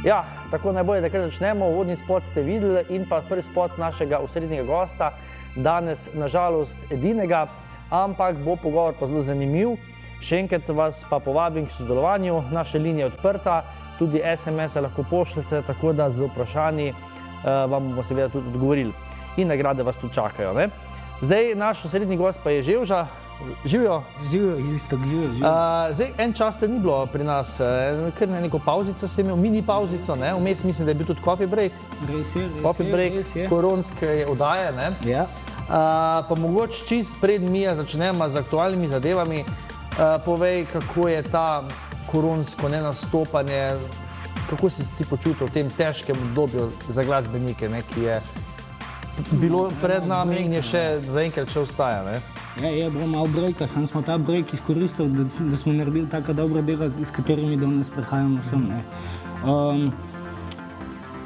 Ja, tako najbolje, da kar začnemo. Uvodni spot ste videli in pa prvi spot našega osrednjega gosta. Danes, nažalost, edinega, ampak bo pogovor pa zelo zanimiv. Še enkrat vas pa povabim k sodelovanju. Naša linija je odprta, tudi SMS-e lahko pošljete, tako da z vprašanji vam bomo seveda tudi odgovorili. In nagrade vas tu čakajo, ne? Zdaj, naš osrednji gost pa je Ževža. Živijo? Živijo, isto, živijo. Zdaj, en čas te ni bilo pri nas, kar neko pauzico si imel, mini pauzico, ne? Vmes mislim, da je bil tudi coffee break. Res je. Coffee break, koronske oddaje, ne? Ja. Pa mogoče čist pred mi začnemo z aktualnimi zadevami. Povej, kako je ta koronsko nenastopanje, kako si ti počutil v tem težkem obdobju za glasbenike, ne, ki je bilo pred nami in je še zaenkrat še ostaja, ne? Ja, je bilo malo brejka, sam smo ta brejk izkoristili, da smo naredili taka dobra dela, s katerimi danes prehajamo sem, ne.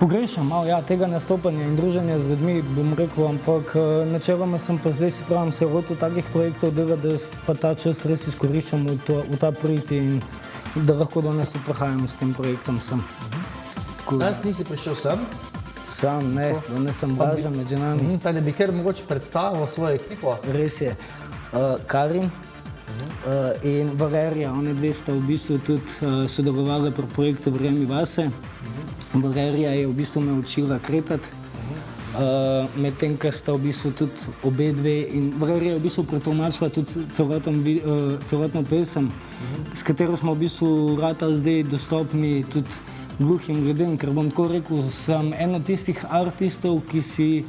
Pogrešam malo, ja, tega nastopanja in druženja z ljudmi, bom rekel, ampak načeloma sem pa zdaj, si pravim, se lotil takih projektov dela, da pa ta čas res izkoriščam v ta projekt in da lahko danes tudi prehajamo s tem projektom sem. Danes nisi prišel sem? Sam, ne, danes sem Blaža med ženami. Pa da bi kar mogoče predstavil svojo ekipo. Res je. Karin in Valerija, one dve sta v bistvu tudi sodelovali pri projektu Verjemi vase. Valerija je v bistvu me učila kretati, medtem ko sta v bistvu tudi obe dve in Valerija je v bistvu pretolmačila tudi celotno pesem, s katero smo v bistvu ratali zdaj dostopni tudi gluhim ljudem, ker bom tako rekel, sem eno tistih artistov, ki si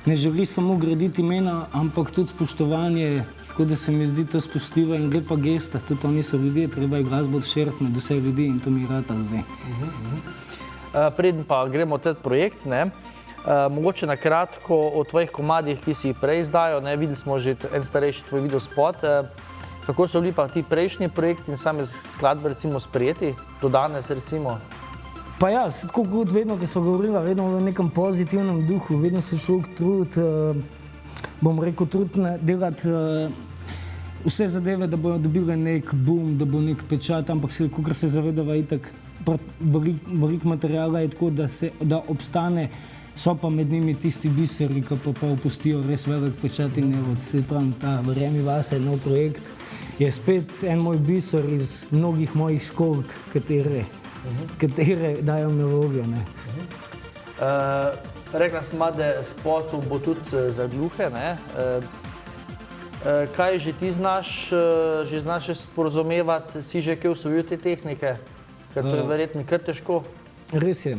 ne želi samo graditi imena, ampak tudi spoštovanje, tako da se mi zdi to spoštljiva in lepa gesta, tudi oni so ljudje, treba je glasbo odširiti med vse ljudi in to mi rata zdaj. Preden pa gremo v ta projekt, ne, mogoče na kratko o tvojih komadih, ki si jih prej izdajo, ne, videli smo že en starejši tvoj videospot. Kako so bili pa ti prejšnji projekti in same skladbe recimo sprejeti, do danes recimo? Pa ja, tako kot vedno, ki so govorila, vedno v nekem pozitivnem duhu, vedno se človek trud, bom rekel, trud delati vse zadeve, da bodo dobile nek boom, da bo nek pečat, ampak kakor se zavedava itak, veliko materijala je tako, da obstane, so pa med njimi tisti biseri, ki pa opustijo res velik pečat in evo, se pravim, ta Verjemi vase, nov projekt, je spet en moj biser iz mnogih mojih školk, katere dajo melodijo, ne. Rekla sma, da spotov bo tudi za gluhe, ne. Kaj že ti znaš sporazumevati, si že kaj usvojil te tehnike? Ker to je verjetno kar težko. Res je.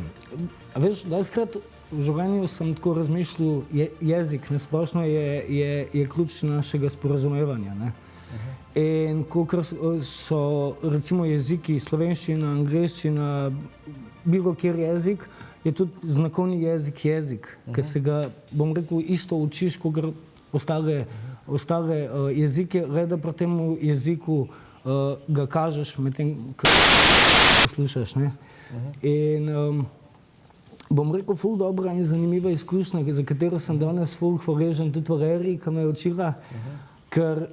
A veš, dostikrat v življenju sem tako razmišljal, jezik nasplošno je ključ našega sporazumevanja, ne. In kakor so recimo jeziki, slovenščina, angleščina, bilo kjer jezik, je tudi znakovni jezik, ki se ga, bom rekel, isto učiš, kakor ostale jezike, le da pri tem jeziku ga kažeš medtem, ko poslušaš, ne. In bom rekel, ful dobra in zanimiva izkušnja, za katero sem danes ful hvaležen tudi Valeriji, ki me je učila, ker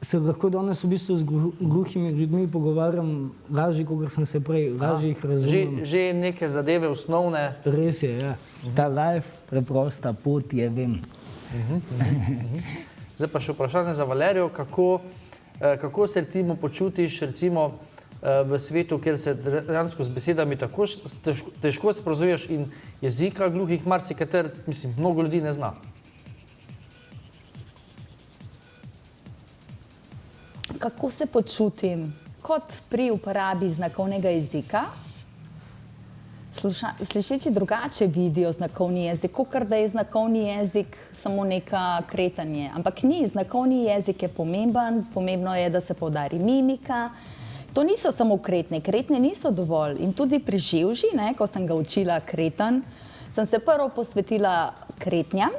se lahko danes v bistvu z gluhimi ljudmi pogovarjam lažje, kakor sem se prej, lažje jih razumem. Že neke zadeve osnovne. Res je, ja. Ta life, preprosta pot je, vem. Zdaj pa še vprašanje za Valerijo, kako se ti počutiš recimo v svetu, kjer se dejansko z besedami tako težko sporazumeš in jezika gluhih marsikater, mislim, mnogo ljudi ne zna. Kako se počutim? Kot pri uporabi znakovnega jezika, slišeči drugače vidijo znakovni jezik, kakor da je znakovni jezik samo neka kretanje. Ampak ni, znakovni jezik je pomemben, pomembno je, da se poudari mimika. To niso samo kretnje niso dovolj. In tudi pri Ževži, ne, ko sem ga učila kretan, sem se prvo posvetila kretnjam.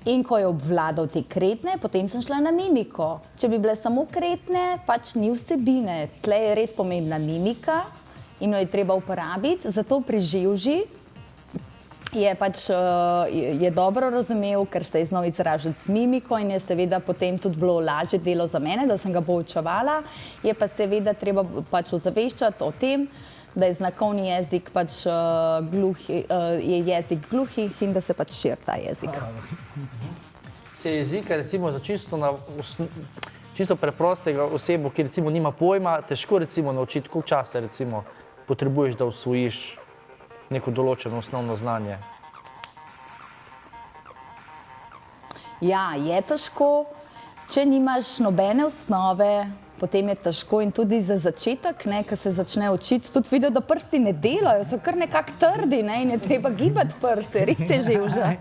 In ko je obvladal te kretnje, potem sem šla na mimiko. Če bi bile samo kretnje, pač ni vsebine. Tle je res pomembna mimika in jo je treba uporabiti. Zato pri Ževži je dobro razumel, ker se je znal izražati z mimiko in je seveda potem tudi bilo lažje delo za mene, da sem ga poučevala. Je pa seveda treba pač ozaveščati o tem, da je znakovni jezik pač je jezik gluhih in da se pač širi ta jezik. Se jezika recimo za čisto preprostega osebo, ki recimo nima pojma, težko recimo naučiti, koliko časa recimo potrebuješ, da usvojiš neko določeno osnovno znanje? Ja, je težko. Če nimaš nobene osnove, potem je težko in tudi za začetek, ko se začne učiti, tudi vidijo, da prsti ne delajo, so kar nekako trdi in je treba gibati prste, res je živža.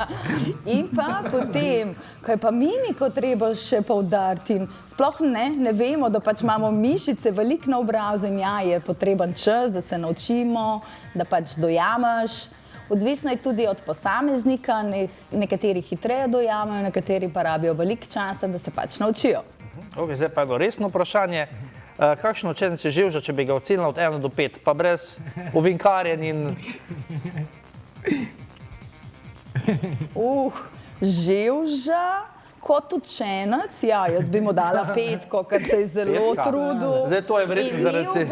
In pa potem, ko je pa mimiko treba še poudariti in sploh ne vemo, da pač imamo mišice veliko na obrazu in ja, je potreben čas, da se naučimo, da pač dojameš. Odvisno je tudi od posameznika, nekateri hitreje dojamajo, nekateri pa rabijo veliko časa, da se pač naučijo. Ok, zdaj pa eno resno vprašanje. Kakšen učenec je živža, če bi ga ocenila od 1 do 5, pa brez ovinkarjenj in... Živža kot učenec, ja, jaz bi mu dala 5, ker se je zelo trudil. Zdaj to je verjetno zaradi...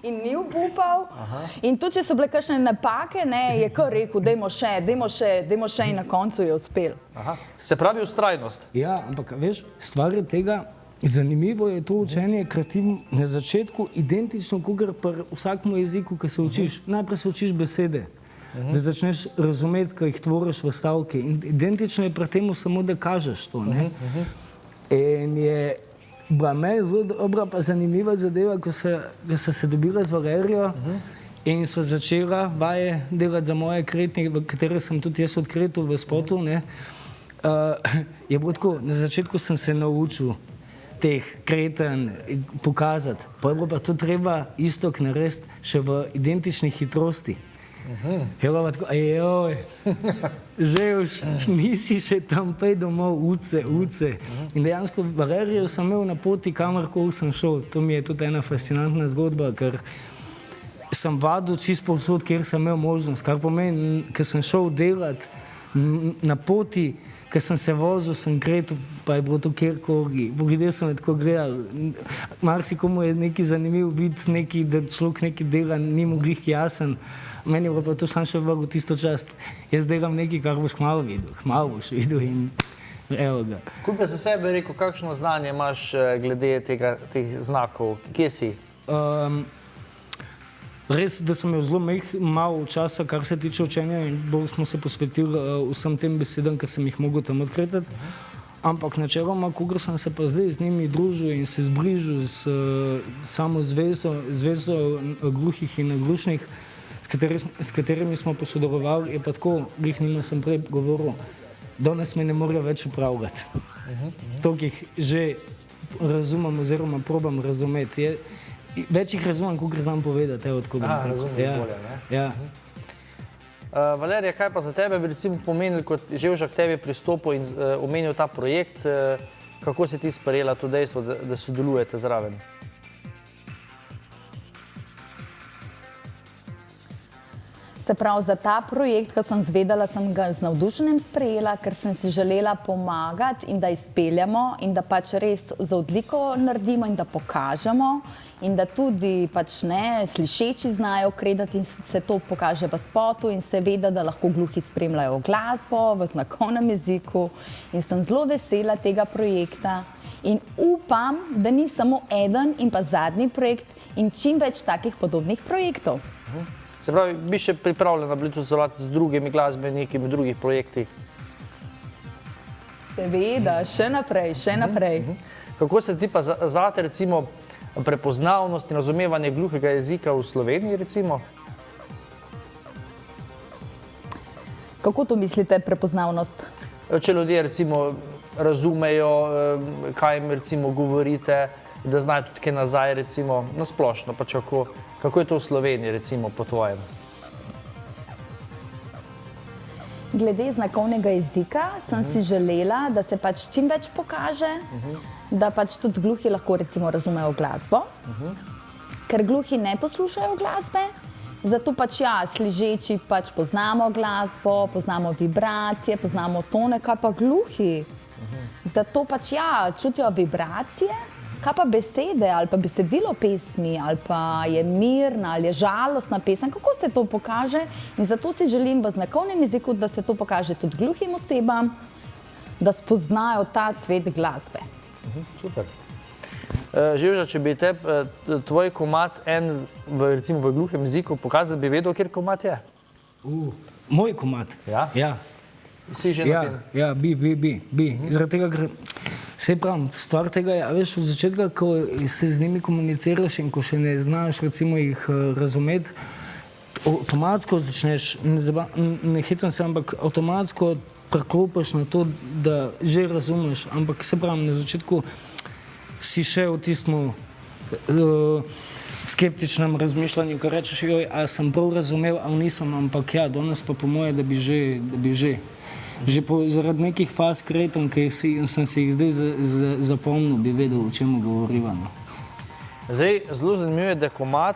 In ni obupal. In tudi, če so bile kakšne napake, je kar rekel, dajmo še in na koncu je uspel. Se pravi vztrajnost. Ja, ampak veš, stvar je tega, zanimivo je to učenje, ker ti na začetku identično, kakor pri vsakmu jeziku, ki se učiš. Najprej se učiš besede, da začneš razumeti, ko jih tvoriš v stavke. In identično je pri temu samo, da kažeš to. In je bila meni zelo dobra pa zanimiva zadeva, ko so se dobila z Valerijo in so začela vaje delati za moje kretnje, v katere sem tudi jaz odkritil v spotu. Je bilo tako, na začetku sem se naučil teh kretanj pokazati, pa je bilo pa to treba isto narediti še v identični hitrosti. Je bilo pa tako, živš, nisi še tam, pej domov, uce. In dejansko Valerijo sem imel na poti, kamorkoli sem šel. To mi je tudi ena fascinantna zgodba, ker sem vadil čisto povsod, kjer sem imel možnost. Kar pomeni, ker sem šel delati na poti, ker sem se vozil, sem kretal, pa je bilo to kjerkoli. Ljudje so me tako gledali. Marsikomu je nekaj zanimivo videti, da človek nekaj dela, ni mu glih jasen. Meni je pa to sam še vrlo tisto čast. Jaz delam nekaj, kar boš kmalu videl in evo ga. Ko bi za sebe rekel, kakšno znanje imaš glede teh znakov? Kje si? Res, da sem imel zelo malo časa, kar se tiče učenja in bolj smo se posvetili vsem tem besedam, ker sem jih mogel tam odkritati. Ampak načeloma, kogar sem se pa zdaj z njimi družil in se zbližil s samo zvezo gluhih in naglušnih, s katerimi smo posodelovali, je pa tako, glih njima sem prej govoril, danes me ne morejo več upravljati. Toliko jih že razumem oziroma probam razumeti. Več jih razumem, koliko znam povedati. Razumem bolje, ne? Ja. Valerija, kaj pa za tebe bi recimo pomenil, kot živža k tebi pristopil in omenil ta projekt, kako si ti sprejela to dejstvo, da sodelujete zraven? Se pravi, za ta projekt, ko sem zvedela, sem ga z navdušenjem sprejela, ker sem si želela pomagati in da izpeljemo in da pač res za odliko naredimo in da pokažemo in da tudi pač slišeči znajo kretati in se to pokaže v spotu in seveda, da lahko gluhi spremljajo glasbo v znakovnem jeziku in sem zelo vesela tega projekta in upam, da ni samo eden in pa zadnji projekt in čim več takih podobnih projektov. Se pravi, bi še pripravljena bili tudi sodelovati z drugimi glasbeniki v drugih projektih? Seveda, še naprej. Kako se ti pa zate recimo prepoznavnost in razumevanje gluhega jezika v Sloveniji recimo? Kako to mislite, prepoznavnost? Če ljudje recimo razumejo, kaj jim recimo govorite, da znajo tudi kaj nazaj recimo, nasplošno pač kako je to v Sloveniji recimo po tvojem? Glede znakovnega jezika sem si želela, da se pač čim več pokaže, da pač tudi gluhi lahko recimo razumejo glasbo, ker gluhi ne poslušajo glasbe, zato pač slišeči pač poznamo glasbo, poznamo vibracije, poznamo tone, kaj pa gluhi. Zato pač čutijo vibracije Kaj pa besede ali pa besedilo pesmi, ali pa je mirna ali je žalostna pesem, kako se to pokaže? In zato si želim v znakovnem jeziku, da se to pokaže tudi gluhim osebam, da spoznajo ta svet glasbe. Super. Živža, če bi te tvoj komad recimo v gluhem jeziku pokazal, bi vedel, kjer komad je? Moj komad? Ja. Ja. Si že na tem? Ja, bi. Zaradi tega, ker se pravim, stvar tega je, veš, od začetka, ko se z njimi komuniciraš in ko še ne znaš recimo jih razumeti, avtomatsko začneš, ne hecam se, ampak avtomatsko preklopiš na to, da že razumeš, ampak se pravim, na začetku si še v tistem skeptičnem razmišljanju, ko rečeš, joj, a sem prav razumel, ali nisem, ampak ja, danes pa po moje, da bi že. Že zaradi nekih faz kretom, ki sem si jih zdaj zapomnil, bi vedel, o čemu govoriva. Zdaj, zelo zanimivo je, da komad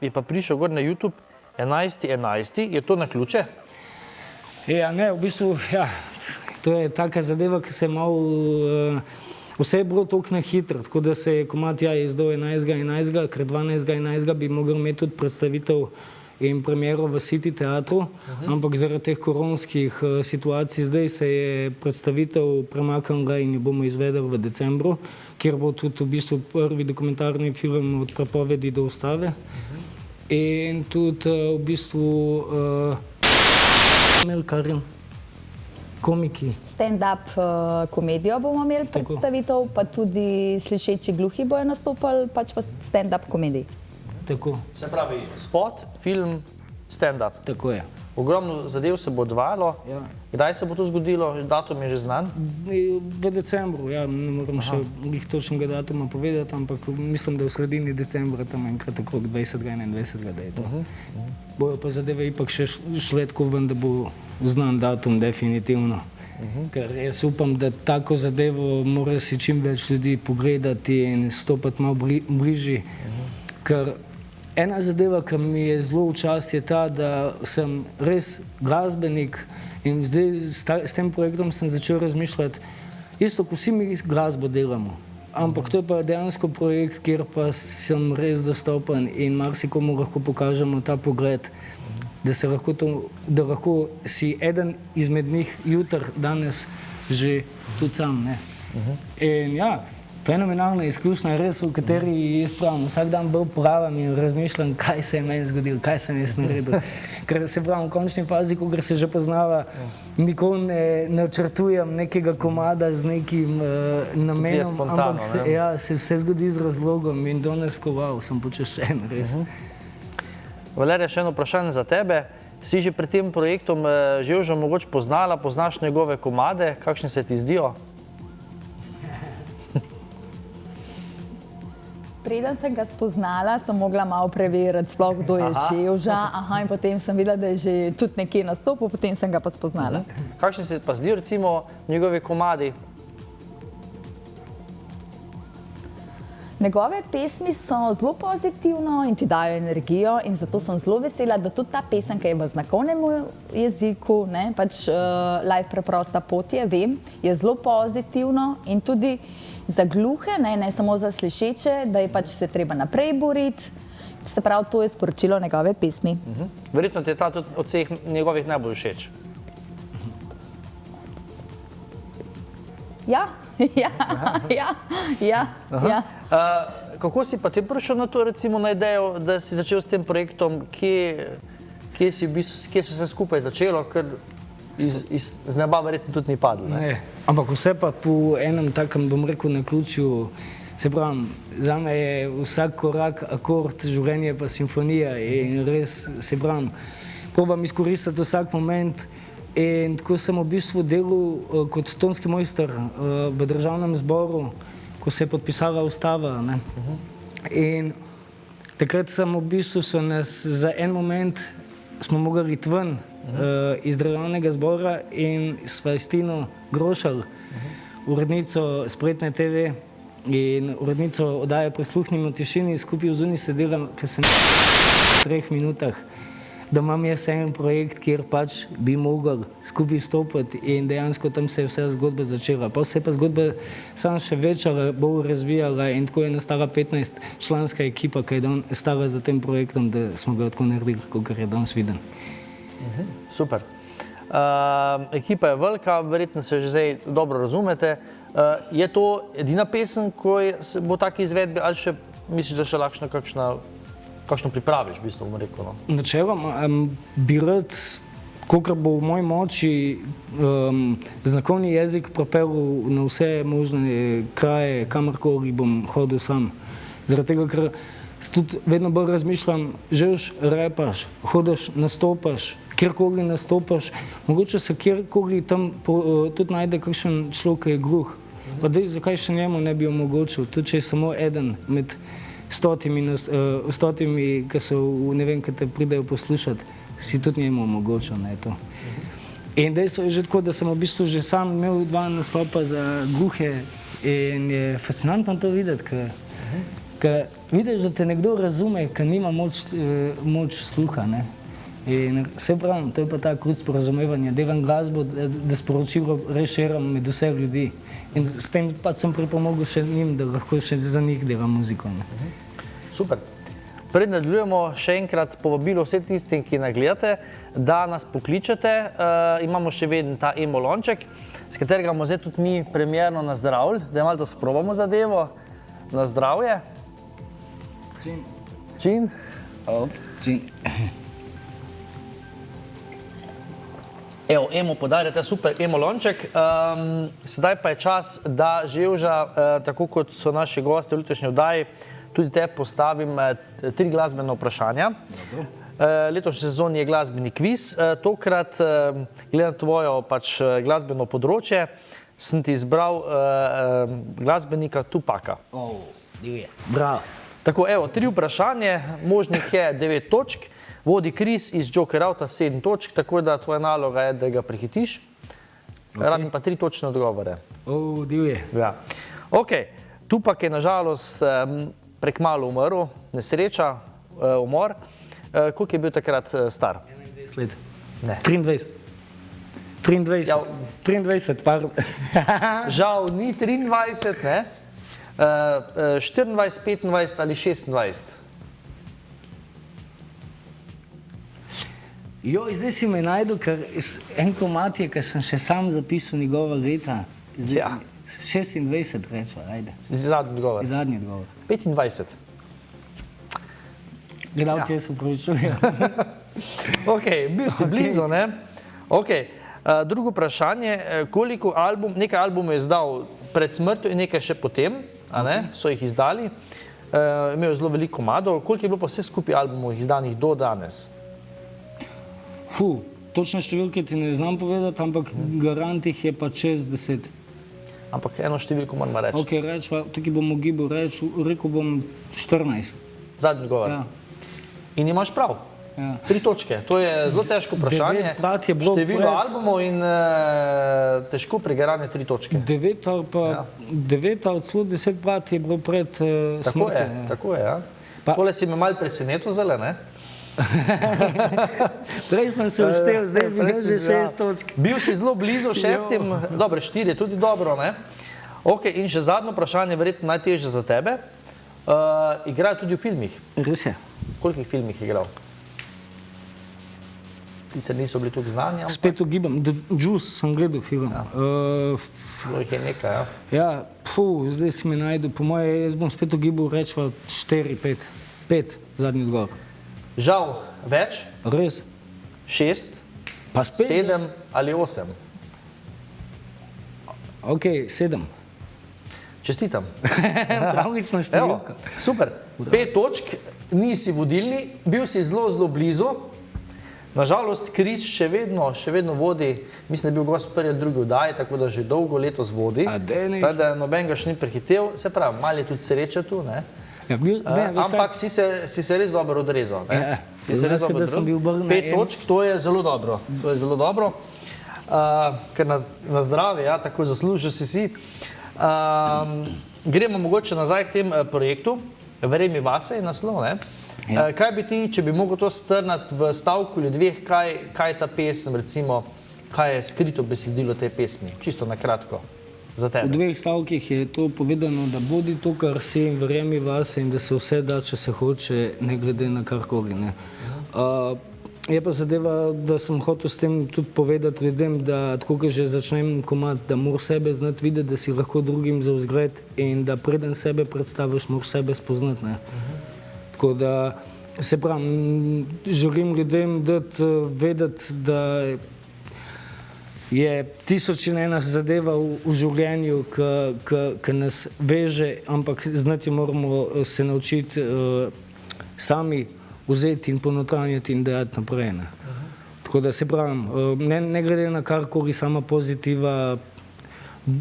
je pa prišel gor na YouTube 11.11. Je to na ključe? Ja, ne, v bistvu, ja, to je taka zadeva, ki se je malo, vse je bilo toliko na hitro, tako da se je komad izdal 11.11, ker 12.11 bi mogel imeti tudi predstavitev in premiero v City teatru, ampak zaradi teh koronskih situacij zdaj se je predstavitev premaknila in jo bomo izvedeli v decembru, kjer bo tudi v bistvu prvi dokumentarni film od prepovedi do ustave. In tudi v bistvu Karin, komiki. Stand-up komedijo bomo imeli predstavitev, pa tudi slišeči gluhi bojo nastopali pač v stand-up komediji. Tako. Se pravi, spot, film, stand-up. Tako je. Ogromno zadev se bo odvajalo. Ja. Kdaj se bo to zgodilo? Datum je že znan? V decembru, ja, ne moram še točnega datuma povedati, ampak mislim, da v sredini decembra, tam enkrat okrog 20. 21. da je to. Bojo pa zadeve ipak še šle tako ven, da bo znan datum definitivno. Ker jaz upam, da tako zadevo mora si čim več ljudi pogledati in stopati malo bližji. Ker ena zadeva, ki mi je zelo v čast, je ta, da sem res glasbenik in zdaj s tem projektom sem začel razmišljati, isto, ko vsi mi glasbo delamo, ampak to je pa dejansko projekt, kjer pa sem res dostopen in marsikomu lahko pokažemo ta pogled, da lahko si eden izmed njih jutr, danes že tudi sam. In ja, fenomenalna izkušnja, res, v kateri jaz pravim, vsak dan bolj pravam in razmišljam, kaj se je meni zgodilo, kaj sem jaz naredil. Ker se pravim, v končni fazi, ko se že poznava, nikoli ne načrtujem nekega komada z nekim namenom, ampak se vse zgodi z razlogom in danes, ko sem počaščen, res. Valerija, še eno vprašanje za tebe. Si že pred tem projektom Ževža mogoče poznala, poznaš njegove komade, kakšni se ti zdijo? Preden sem ga spoznala, sem mogla malo preveriti, sploh kdo je Ževža, in potem sem videla, da je že tudi nekje nastopil, potem sem ga pa spoznala. Kakšni se pa zdijo recimo njegovi komadi? Njegove pesmi so zelo pozitivno in ti dajo energijo in zato sem zelo vesela, da tudi ta pesem, ki je v znakovnem jeziku, pač Live preprosta pot je, vem, je zelo pozitivno in tudi za gluhe, ne samo za slišeče, da je pač se treba naprej boriti. Se pravi, to je sporočilo njegove pesmi. Verjetno ti je ta tudi od vseh njegovih najbolj všeč. Ja. Kako si pa ti prišel na to, recimo, na idejo, da si začel s tem projektom? Kje so se skupaj začelo, ker z neba verjetno tudi ni padlo? Ampak vse pa po enem takem, bom rekel, naključju, se pravim, zame je vsak korak akord, življenje pa simfonija in res, se pravim, probam izkoristiti vsak moment. In tako sem v bistvu delal kot tonski mojster v državnem zboru, ko se je podpisala ustava. In takrat sem v bistvu za en moment smo mogli iti ven iz državnega zbora in sva s Tino Grošelj, urednico Spletne TV in urednico oddaje Prisluhnimo tišini, skupaj v zunaj sedela, ker sem v 3 minutah da imam jaz en projekt, kjer pač bi mogel skupaj stopiti in dejansko tam se je vsa zgodba začela. Pa se je pa zgodba samo še večja, bolj razvijala in tako je nastala 15-članska ekipa, ki je stala za tem projektom, da smo ga tako naredili, kot je danes viden. Super. Ekipa je velika, verjetno se že zdaj dobro razumete. Je to edina pesem, ko bo taki izvedbi, ali še misliš, da še lahko kakšno pripraviš, v bistvu, bom rekel? No? Načeloma bi rad, kolikor bo v moji moči, znakovni jezik prepeljal na vse možne kraje, kamorkoli bom hodil sam. Zaradi tega, ker tudi vedno bolj razmišljam, želiš, repaš, hodiš, nastopaš, kjerkoli nastopaš, mogoče se kjerkoli tam tudi najde kakšen človek, ki je gluh. Pa dej, zakaj še njemu ne bi omogočil, tudi če je samo eden med stotimi, ki so, ne vem, ki te pridejo poslušati, si tudi njemu omogočil, ne, to. In dejstvo je že tako, da sem v bistvu že sam imel 2 nastopa za gluhe in je fascinantno to videti, ker vidiš, da te nekdo razume, ker nima moč sluha, ne. In vse pravim, to je pa ta kruc sporazumevanja, delam glasbo, da sporočilo res širim med vse ljudi. In s tem pač sem pripomogel še njim, da lahko še za njih delam muziko. Super. Preden nadaljujemo, še enkrat povabilo vse tistim, ki nas gledate, da nas pokličete. Imamo še vedno ta emo-lonček, s katerega bomo zdaj tudi mi premierno nazdravili, da malo to sprobamo zadevo. Na zdravje. Čin. Čin. Čin. Evo, emo podarjate, super emo-lonček. Sedaj pa je čas, da Ževža, tako kot so naši gosti v letošnji oddaji, tudi te postavim 3 glasbene vprašanja. Letošnji sezoni je glasbeni kviz. Tokrat, glede na tvojo pač glasbeno področje, sem ti izbral glasbenika Tupaka. Divje. Bravo. Tako, evo, 3 vprašanje, možnih je 9 točk. Vodi Chris iz Joker Outa 7 točk, tako da tvoja naloga je, da ga prehitiš. Rabim pa 3 točne odgovore. Divje. Ja. Ok, Tupak je nažalost prekmalu umrl, nesreča, umor. Koliko je bil takrat star? 21 let. Ne. 23. 23, pardon. Žal ni 23, ne? 24, 25 ali 26. Zdaj si me najdel, ker en komad je, ker sem še sam zapisal njegova leta. Ja. 26 rečva, ajde. Zadnji odgovor. Zadnji odgovor. 25. Gledalci se upravičujejo. Ok, bil si blizu, ne? Ok, drugo vprašanje, koliko nekaj albumov je izdal pred smrtjo in nekaj še potem, so jih izdali. Imel je zelo veliko komadov. Koliko je bilo pa vse skupaj albumov izdanih do danes? Točne številke ti ne znam povedati, ampak garantih je pa čez 10. Ampak eno številko moramo reči. Ok, rečva, tukaj bom ugibal, rekel bom 14. Zadnji odgovor. Ja. In imaš prav. Ja. 3 točke. To je zelo težko vprašanje. 9 plat je bilo število pred. albumov in težko prigarane 3 točke. 9 ali pa 9 ali celo 10 plat je bilo pred smrtjo. Tako je, ja. Tole si me malo presenetil zale, ne? Prej sem se vštel, zdaj bi imel že 6 točk. Bil si zelo blizu 6, dobro, 4 je tudi dobro, ne? Ok, in še zadnje vprašanje, verjetno najtežje za tebe. Igrajo tudi v filmih. Res je. Kolikih filmih je igral? Sicer niso bili tukaj znani, ampak... Spet ugibam. The Juice sem gledal film. To jih je nekaj, ja. Ja, zdaj si me najdu. Po moje, jaz bom spet ugibal, rečva 4, 5. 5, zadnji odgovor. Žal več, Res? 6, Pa spet? 7 ali 8. Ok, 7. Čestitam. Pravlična številka. Super. 5 točk, nisi vodilni, bil si zelo, zelo blizu. Nažalost, Chris še vedno vodi, mislim, da je bil gost v prvi drugi oddaji, tako da že dolgo letos vodi. Tako da noben ga še ni prehitel. Se pravi, malo je tudi sreča tu, ne? Ja, ampak si se res dobro odrezal. Si se res dobro odrezal. 5 točk, to je zelo dobro. To je zelo dobro. Ker na zdravje, ja, tako zaslužil si. Gremo mogoče nazaj k tem projektu. Verjemi vase je naslov, ne? Kaj bi ti, če bi mogel to strnati v stavku ali dveh, kaj je ta pesem, recimo, kaj je skrito besedilo te pesmi? Čisto na kratko, za V tebe. dveh stavkih je to povedano, da bodi to, kar si, in verjemi vase in da se vse da, če se hoče, ne glede na karkoli. Je pa zadeva, da sem hotel s tem tudi povedati ljudem, da tako, ko že začnem komad, da moraš sebe znati videti, da si lahko drugim za vzgled in da preden sebe predstaviš, moraš sebe spoznati. Ne? Tako da, se pravim, želim ljudem dati vedeti, da je tisoč in ena zadeva v življenju, ki nas veže, ampak znati moramo se naučiti sami vzeti in ponotranjiti in dejati naprej. Ne. Tako da se pravim, ne glede na karkoli, sama pozitiva,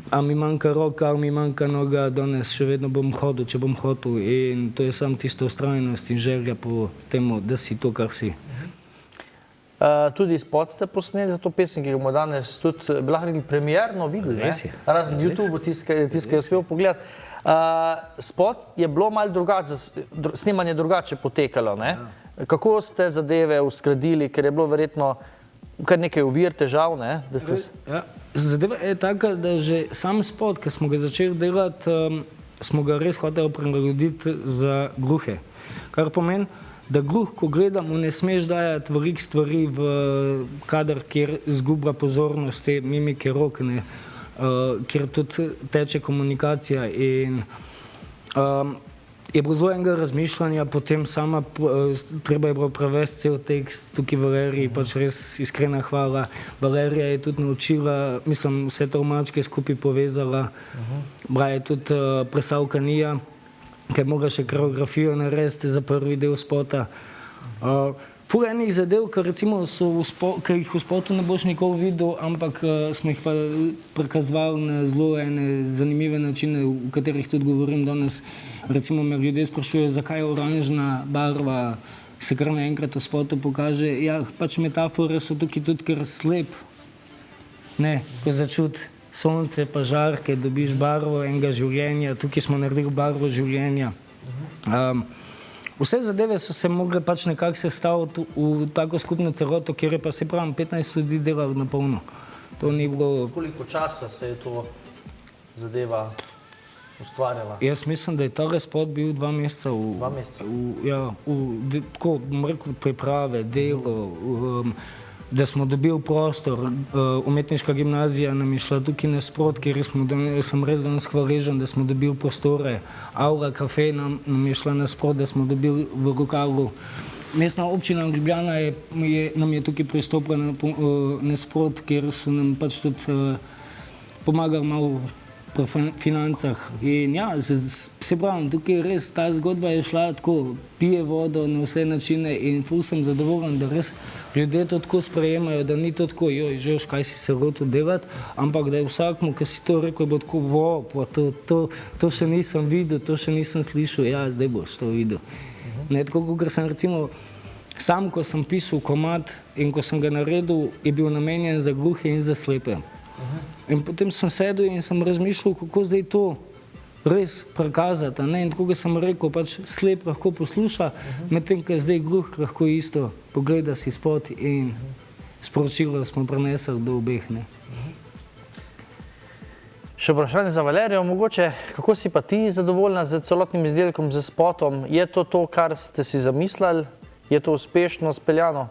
a mi manjka roka, a mi manjka noga, danes še vedno bom hodil, če bom hotel, in to je samo tista ustrajnost in želja po temu, da si to, kar si. Tudi spot ste posneli za to pesem, ki ga bomo danes tudi, bi lahko rekli, premierno videli, Res je. razen YouTube, tisto, ki je uspel pogledati. Spot je bilo malo drugače, snemanje drugače potekalo, ne? Kako ste zadeve uskladili, ker je bilo verjetno kar nekaj ovir, težav, ne? Ja, zadeva je taka, da že sam spot, ki smo ga začeli delati, smo ga res hoteli prilagoditi za gluhe. Kar pomeni, da gluh, ko gledamo, ne smeš dajati veliko stvari v kader, kjer izgublja pozornost te mimike rok, ne, kjer tudi teče komunikacija in je bilo zelo enega razmišljanja, potem sama, treba je bilo prevesti cel tekst, tukaj Valeriji, pač res iskrena hvala. Valerija je tudi naučila, mislim, vse tolmačke skupaj povezala, bila je tudi plesalka Nija, ker mora še koreografijo narediti za prvi del spota. Ful enih zadev, ki recimo ki jih v spotu ne boš nikoli videl, ampak smo jih pa prikazovali na zelo ene zanimive načine, v katerih tudi govorim danes. Recimo me ljudje sprašujejo, zakaj je oranžna barva, se kar naenkrat v spotu pokaže. Ja, pač metafore so tukaj tudi, ker slep, ne, ko začuti sonce pa žarke, dobiš barvo enega življenja, tukaj smo naredili barvo življenja. Vse zadeve so se mogle pač nekako sestaviti v tako skupno celoto, kjer je pa se pravim 15 ljudi delalo na polno. To ni bilo... Koliko časa se je to zadeva ustvarjala? Jaz mislim, da je ta spot bil 2 meseca v... 2 meseca? Ja, tako, bom rekel, priprave, delo, da smo dobili prostor. Umetniška gimnazija nam je šla tukaj nasprot, kjer sem res danes hvaležen, da smo dobili prostore. Aula kafe nam je šla nasprot, da smo dobili v lokalu. Mestna občina Ljubljana nam je tukaj pristopila nasprot, kjer so nam pač tudi pomagali malo po financah. In ja, se pravim, tukaj res ta zgodba je šla tako, pije vodo na vse načine in ful sem zadovoljen, da res ljudje to tako sprejemajo, da ni to tako, joj, želiš, kaj si se lotil delati, ampak da je vsakmu, ki si to rekel, bo tako, wow, to še nisem videl, to še nisem slišal, ja, zdaj boš to videl. Ne, tako, kot sem recimo, sam, ko sem pisal komad in ko sem ga naredil, je bil namenjen za gluhe in za slepe. In potem sem sedel in sem razmišljal, kako zdaj to res prikazati. In tako, kot sem rekel, pač slep lahko posluša, medtem, ko zdaj gluh lahko isto pogleda si spot in sporočilo smo prenesli do obeh. Ne. Še vprašanje za Valerijo, mogoče, kako si pa ti zadovoljna z celotnim izdelkom, z spotom? Je to to, kar ste si zamislili? Je to uspešno speljano?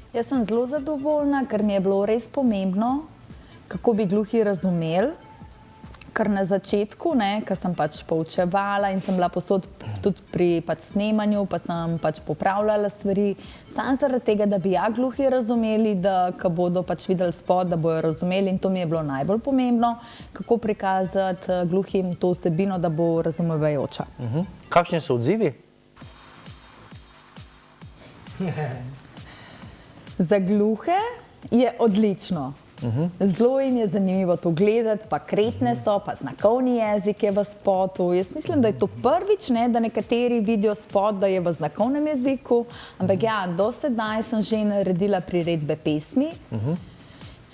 Jaz sem zelo zadovoljna, ker mi je bilo res pomembno, kako bi gluhi razumeli, ker na začetku, ker sem pač poučevala in sem bila posod tudi pri snemanju, pa sem pač popravljala stvari, samo zaradi tega, da bi gluhi razumeli, da ko bodo pač videli spot, da bojo razumeli, in to mi je bilo najbolj pomembno, kako prikazati gluhim to vsebino, da bo razumevajoča. Kakšni so odzivi? Za gluhe je odlično. Zelo jim je zanimivo to gledati, pa kretne so, pa znakovni jezik je v spotu. Jaz mislim, da je to prvič, da nekateri vidijo spot, da je v znakovnem jeziku, ampak ja, do sedaj sem že naredila priredbe pesmi.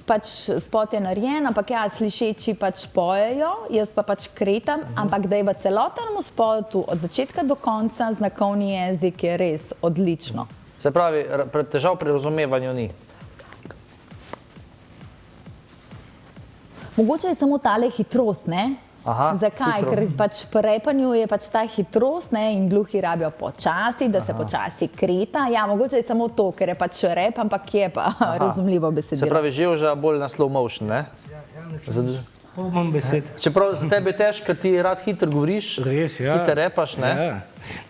pač spot je narejen, ampak ja, slišeči pač pojejo, jaz pa pač kretam, ampak da je v celotnem spotu od začetka do konca znakovni jezik je res odlično. Se pravi, težav pri razumevanju ni. Mogoče je samo tale hitrost, ne? Aha, zakaj? hitro. Ker pač pri repanju je pač ta hitrost, ne, in gluhi rabijo počasi, da se počasi kreta. Ja, mogoče je samo to, ker je pač rep, ampak je pa razumljivo Se besedilo. pravi, Ževža bolj na slow motion, ne? Imam besed. Čeprav za tebe je težko, ti rad hitro govoriš, Res, ja. hitro repaš, ne? Ja.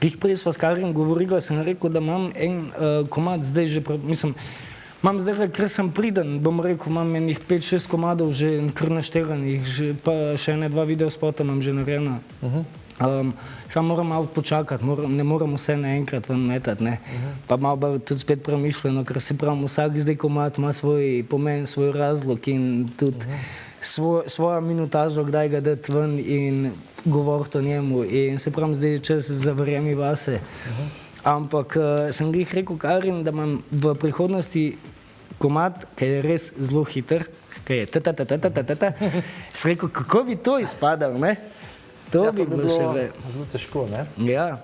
Glih prej sva s Karin govorila, sem rekel, da imam en komad zdaj že, mislim, imam zdaj, ker sem priden, bom rekel, imam enih 5-6 komadov že kar naštelanih, pa še ene 2 videospota imam že narejena. Samo moram malo počakati, ne moram vse naenkrat ven metati, ne. Pa malo bolj tudi spet premišljeno, ker se pravim, vsak zdaj komad ima svoj pomen, svoj razlog in tudi svojo minutažo, kdaj ga dati ven in govoriti o njemu. In se pravim, zdaj je čas za verjemi vase. Ampak sem glih rekel Karin, da imam v prihodnosti komad, ki je res zelo hiter, ki je ta. Sem rekel, kako bi to izpadal, ne? To bi bilo še zelo težko, ne? Ja.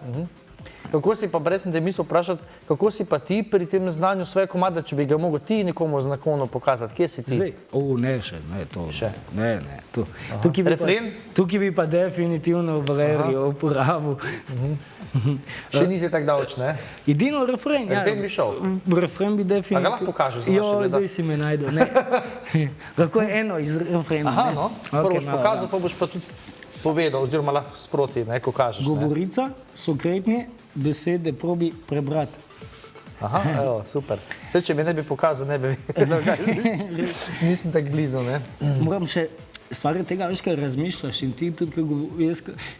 Kako si pa, brez sem te mislil vprašati, kako si pa ti pri tem znanju svoje komade, če bi ga mogel ti nekomu znakovno pokazati, kje si ti? Zdaj, ne še, ne to. Še? Ne, Refren? Tukaj bi pa definitivno Valerijo uporabil. Še nisi tako daleč, ne? Edino refren, ja. Refren bi šel? Refren bi definitivno. A ga lahko pokažeš za naše gledalce? Zdaj si me najdel, ne. Lahko je eno iz refrena. Aha, no. Prvo boš pokazal, pa boš pa tudi povedal, oziroma lahko sproti, ne, ko kažeš, ne? Govorica, sokretnje, besede probi prebrati. Aha, evo, super. Vse, če mi ne bi pokazal, ne bi vedel, kaj nisem tako blizu, ne? Moram še stvari tega, veš, kaj razmišljaš in ti tudi,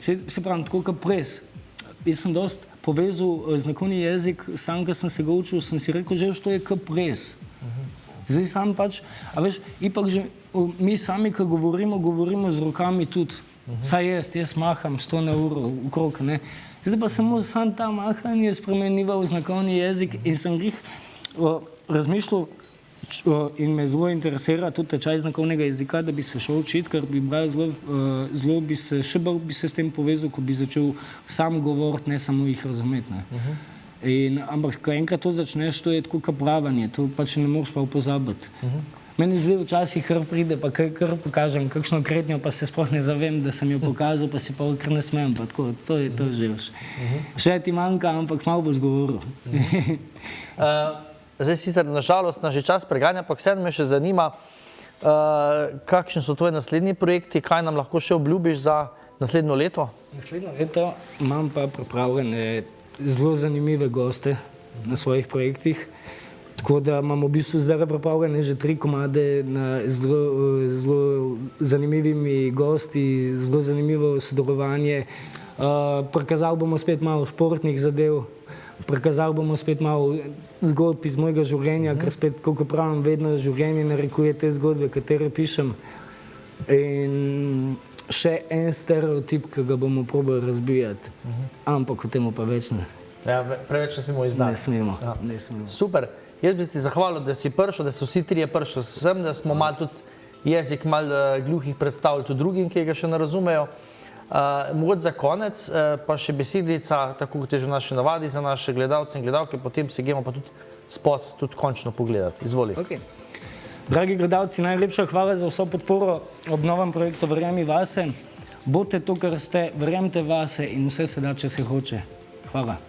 se pravim, tako kot pres. Jaz sem dost povezal znakovni jezik, sam, ko sem se ga učil, sem si rekel, že to je kot pres. Zdaj sam pač, a veš, ipak že mi sami, ko govorimo z rokami tudi. Saj jaz maham 100 na uro okrog, ne. Zdaj pa samo sam ta mahanje spremenival v znakovni jezik in sem jih razmišljal in me zelo interesira tudi tečaj znakovnega jezika, da bi se šel učiti, ker bi bral zelo bi se, še bolj bi se s tem povezal, ko bi začel sam govoriti, ne samo jih razumeti, ne. Ampak, ko enkrat to začneš, to je tako kot plavanje, to pač ne moreš pa pozabiti. Meni zdaj včasih kar pride, pa kar pokažem kakšno kretnjo, pa se sploh ne zavem, da sem jo pokazal, pa si pa kar ne smem, pa tako, to je to že veš. Še ti manjka, ampak malo boš govoril. Zdaj sicer nažalost nas že čas preganja, pa vseeno me še zanima, kakšni so tvoji naslednji projekti, kaj nam lahko še obljubiš za naslednjo leto? Naslednjo leto imam pa pripravljene zelo zanimive goste na svojih projektih. Tako da imamo v bistvu zdaj pripravljene že 3 komade na zelo zanimivimi gosti, zelo zanimivo sodelovanje. Prikazali bomo spet malo športnih zadev, prikazali bomo spet malo zgodb iz mojega življenja, ker spet, kako pravim, vedno življenje narekuje te zgodbe, katere pišem. In še en stereotip, ki ga bomo probali razbijati, ampak o temu pa več ne. Ja, preveč ne smemo izdati. Ne smemo. Super. Jaz bi ti zahvalil, da si prišel, da so vsi trije prišli sem, da smo malo tudi jezik malo gluhih predstavili tudi drugim, ki ga še ne razumejo. Mogoče za konec pa še besedica, tako kot je že v naši navadi za naše gledalce in gledalke, potem si gremo pa tudi spot tudi končno pogledati. Izvoli. Dragi gledalci, najlepša hvala za vso podporo ob novem projektu Verjemi vase. Bodite to, kar ste, verjemite vase in vse se da, če se hoče. Hvala.